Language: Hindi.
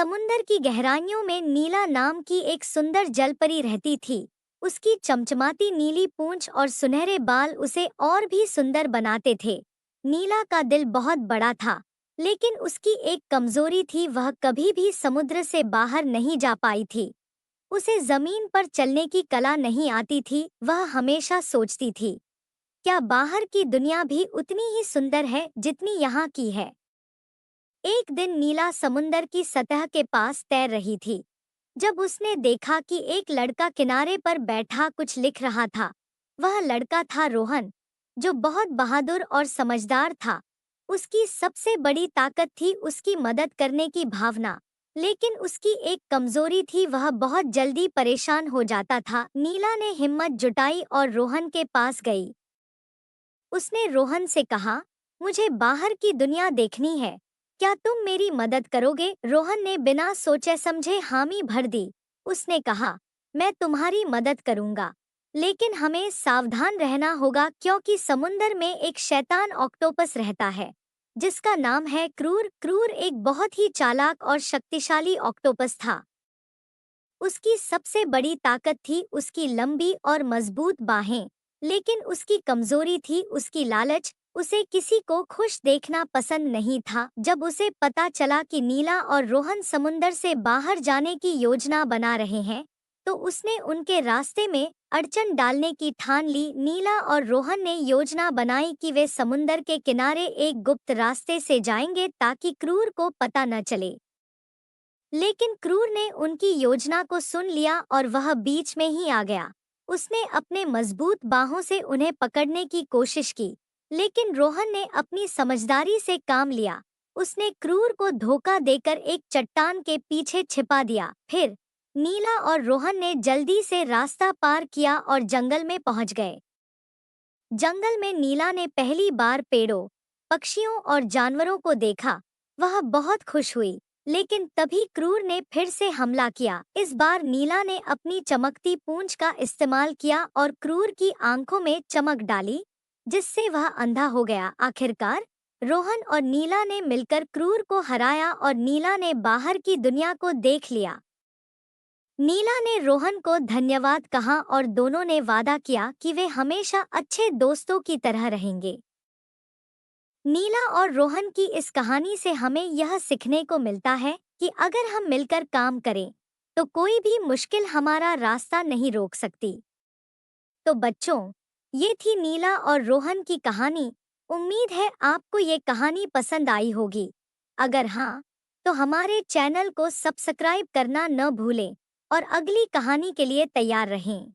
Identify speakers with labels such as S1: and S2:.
S1: समुंदर की गहराइयों में नीला नाम की एक सुंदर जलपरी रहती थी। उसकी चमचमाती नीली पूंछ और सुनहरे बाल उसे और भी सुंदर बनाते थे। नीला का दिल बहुत बड़ा था, लेकिन उसकी एक कमजोरी थी, वह कभी भी समुद्र से बाहर नहीं जा पाई थी। उसे जमीन पर चलने की कला नहीं आती थी। वह हमेशा सोचती थी, क्या बाहर की दुनिया भी उतनी ही सुंदर है जितनी यहाँ की है। एक दिन नीला समुंदर की सतह के पास तैर रही थी, जब उसने देखा कि एक लड़का किनारे पर बैठा कुछ लिख रहा था। वह लड़का था रोहन, जो बहुत बहादुर और समझदार था। उसकी सबसे बड़ी ताकत थी उसकी मदद करने की भावना, लेकिन उसकी एक कमजोरी थी, वह बहुत जल्दी परेशान हो जाता था। नीला ने हिम्मत जुटाई और रोहन के पास गई। उसने रोहन से कहा, मुझे बाहर की दुनिया देखनी है, क्या तुम मेरी मदद करोगे? रोहन ने बिना सोचे समझे हामी भर दी। उसने कहा, मैं तुम्हारी मदद करूंगा, लेकिन हमें सावधान रहना होगा क्योंकि समुंदर में एक शैतान ऑक्टोपस रहता है, जिसका नाम है क्रूर। क्रूर एक बहुत ही चालाक और शक्तिशाली ऑक्टोपस था। उसकी सबसे बड़ी ताकत थी उसकी लंबी और मजबूत बाहें, लेकिन उसकी कमजोरी थी उसकी लालच। उसे किसी को खुश देखना पसंद नहीं था। जब उसे पता चला कि नीला और रोहन समुंदर से बाहर जाने की योजना बना रहे हैं, तो उसने उनके रास्ते में अड़चन डालने की ठान ली। नीला और रोहन ने योजना बनाई कि वे समुंदर के किनारे एक गुप्त रास्ते से जाएंगे ताकि क्रूर को पता न चले। लेकिन क्रूर ने उनकी योजना को सुन लिया और वह बीच में ही आ गया। उसने अपने मजबूत बाहों से उन्हें पकड़ने की कोशिश की, लेकिन रोहन ने अपनी समझदारी से काम लिया। उसने क्रूर को धोखा देकर एक चट्टान के पीछे छिपा दिया। फिर नीला और रोहन ने जल्दी से रास्ता पार किया और जंगल में पहुंच गए। जंगल में नीला ने पहली बार पेड़ों, पक्षियों और जानवरों को देखा। वह बहुत खुश हुई, लेकिन तभी क्रूर ने फिर से हमला किया। इस बार नीला ने अपनी चमकती पूंछ का इस्तेमाल किया और क्रूर की आंखों में चमक डाली, जिससे वह अंधा हो गया। आखिरकार रोहन और नीला ने मिलकर क्रूर को हराया और नीला ने बाहर की दुनिया को देख लिया। नीला ने रोहन को धन्यवाद कहा और दोनों ने वादा किया कि वे हमेशा अच्छे दोस्तों की तरह रहेंगे। नीला और रोहन की इस कहानी से हमें यह सीखने को मिलता है कि अगर हम मिलकर काम करें, तो कोई भी मुश्किल हमारा रास्ता नहीं रोक सकती। तो बच्चों, ये थी नीला और रोहन की कहानी। उम्मीद है आपको ये कहानी पसंद आई होगी। अगर हाँ, तो हमारे चैनल को सब्सक्राइब करना न भूलें और अगली कहानी के लिए तैयार रहें।